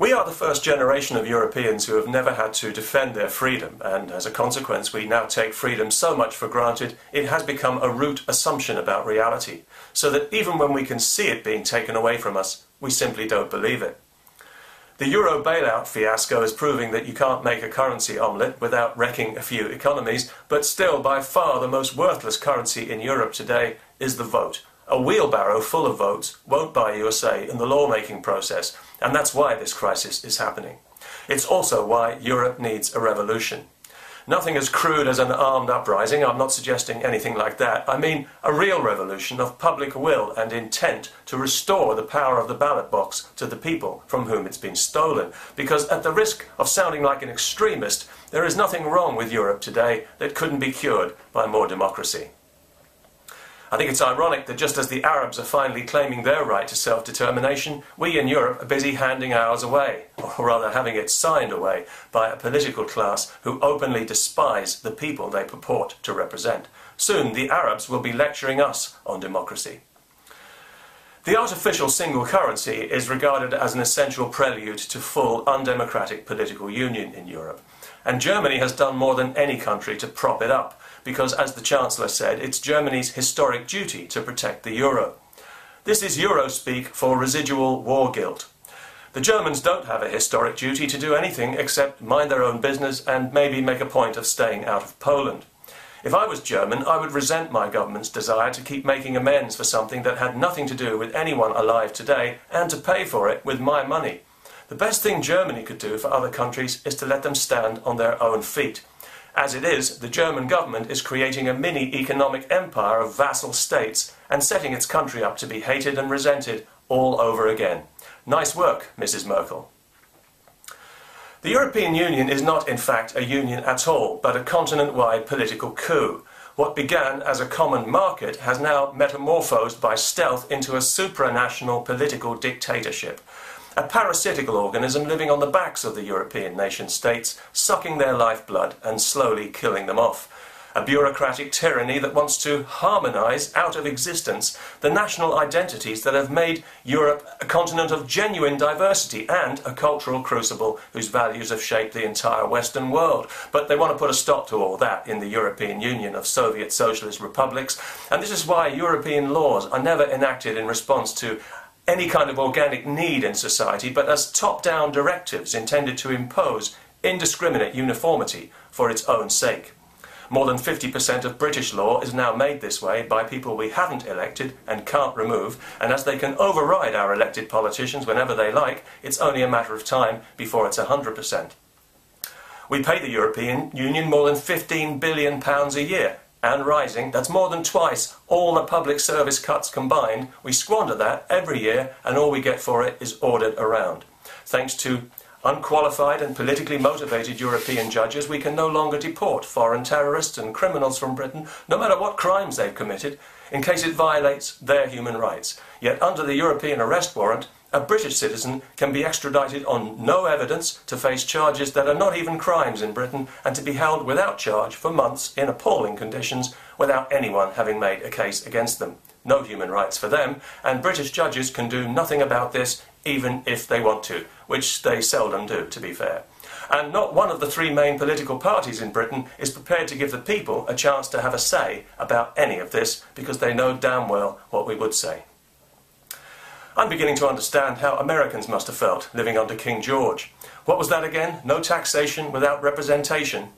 We are the first generation of Europeans who have never had to defend their freedom, and as a consequence we now take freedom so much for granted it has become a root assumption about reality, so that even when we can see it being taken away from us, we simply don't believe it. The euro bailout fiasco is proving that you can't make a currency omelette without wrecking a few economies, but still by far the most worthless currency in Europe today is the vote. A wheelbarrow full of votes won't buy you a say in the lawmaking process, and that's why this crisis is happening. It's also why Europe needs a revolution. Nothing as crude as an armed uprising. I'm not suggesting anything like that. I mean a real revolution of public will and intent to restore the power of the ballot box to the people from whom it's been stolen. Because at the risk of sounding like an extremist, there is nothing wrong with Europe today that couldn't be cured by more democracy. I think it's ironic that just as the Arabs are finally claiming their right to self-determination, we in Europe are busy handing ours away, or rather having it signed away by a political class who openly despise the people they purport to represent. Soon the Arabs will be lecturing us on democracy. The artificial single currency is regarded as an essential prelude to full undemocratic political union in Europe. And Germany has done more than any country to prop it up, because, as the Chancellor said, it's Germany's historic duty to protect the euro. This is Eurospeak for residual war guilt. The Germans don't have a historic duty to do anything except mind their own business and maybe make a point of staying out of Poland. If I was German, I would resent my government's desire to keep making amends for something that had nothing to do with anyone alive today, and to pay for it with my money. The best thing Germany could do for other countries is to let them stand on their own feet. As it is, the German government is creating a mini economic empire of vassal states and setting its country up to be hated and resented all over again. Nice work, Mrs. Merkel. The European Union is not in fact a union at all, but a continent-wide political coup. What began as a common market has now metamorphosed by stealth into a supranational political dictatorship. A parasitical organism living on the backs of the European nation-states, sucking their lifeblood and slowly killing them off. A bureaucratic tyranny that wants to harmonise out of existence the national identities that have made Europe a continent of genuine diversity and a cultural crucible whose values have shaped the entire Western world. But they want to put a stop to all that in the European Union of Soviet Socialist republics, and this is why European laws are never enacted in response to any kind of organic need in society, but as top-down directives intended to impose indiscriminate uniformity for its own sake. More than 50% of British law is now made this way by people we haven't elected and can't remove, and as they can override our elected politicians whenever they like, it's only a matter of time before it's 100%. We pay the European Union more than £15 billion a year, and rising. That's more than twice all the public service cuts combined. We squander that every year, and all we get for it is ordered around. Thanks to unqualified and politically motivated European judges, we can no longer deport foreign terrorists and criminals from Britain, no matter what crimes they've committed, in case it violates their human rights. Yet under the European arrest warrant, a British citizen can be extradited on no evidence to face charges that are not even crimes in Britain, and to be held without charge for months in appalling conditions without anyone having made a case against them. No human rights for them, and British judges can do nothing about this even if they want to, which they seldom do, to be fair. And not one of the three main political parties in Britain is prepared to give the people a chance to have a say about any of this, because they know damn well what we would say. I'm beginning to understand how Americans must have felt living under King George. What was that again? No taxation without representation.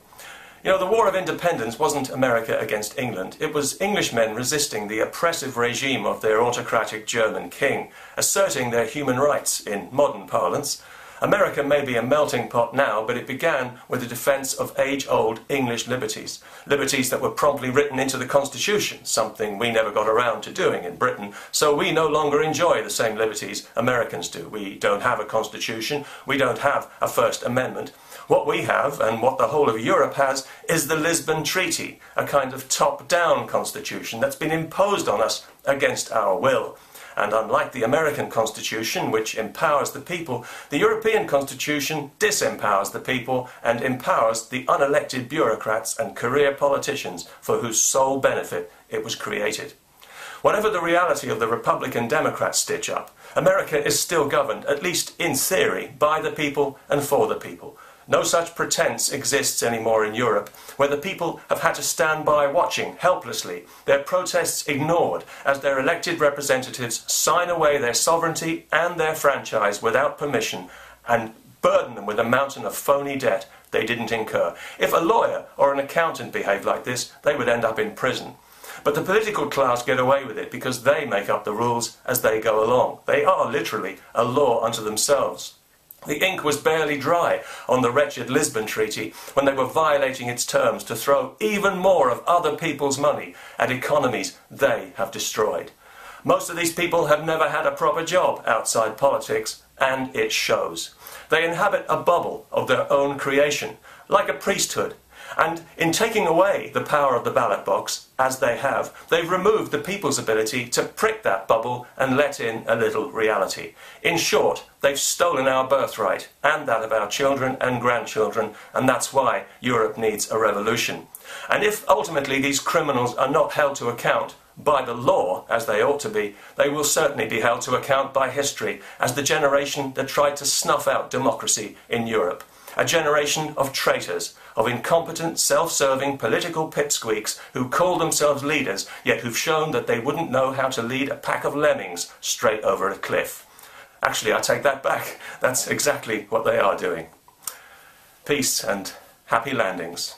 You know, the War of Independence wasn't America against England. It was Englishmen resisting the oppressive regime of their autocratic German king, asserting their human rights in modern parlance. America may be a melting pot now, but it began with the defence of age-old English liberties. Liberties that were promptly written into the Constitution, something we never got around to doing in Britain. So we no longer enjoy the same liberties Americans do. We don't have a Constitution, we don't have a First Amendment. What we have, and what the whole of Europe has, is the Lisbon Treaty, a kind of top-down constitution that's been imposed on us against our will. And unlike the American Constitution, which empowers the people, the European Constitution disempowers the people and empowers the unelected bureaucrats and career politicians for whose sole benefit it was created. Whatever the reality of the Republican-Democrat stitch-up, America is still governed, at least in theory, by the people and for the people. No such pretense exists anymore in Europe, where the people have had to stand by watching, helplessly, their protests ignored as their elected representatives sign away their sovereignty and their franchise without permission and burden them with a mountain of phony debt they didn't incur. If a lawyer or an accountant behaved like this, they would end up in prison. But the political class get away with it because they make up the rules as they go along. They are literally a law unto themselves. The ink was barely dry on the wretched Lisbon Treaty when they were violating its terms to throw even more of other people's money at economies they have destroyed. Most of these people have never had a proper job outside politics, and it shows. They inhabit a bubble of their own creation, like a priesthood. And in taking away the power of the ballot box, as they have, they've removed the people's ability to prick that bubble and let in a little reality. In short, they've stolen our birthright, and that of our children and grandchildren, and that's why Europe needs a revolution. And if ultimately these criminals are not held to account by the law, as they ought to be, they will certainly be held to account by history as the generation that tried to snuff out democracy in Europe. A generation of traitors, of incompetent, self-serving political pipsqueaks who call themselves leaders, yet who've shown that they wouldn't know how to lead a pack of lemmings straight over a cliff. Actually, I take that back. That's exactly what they are doing. Peace and happy landings.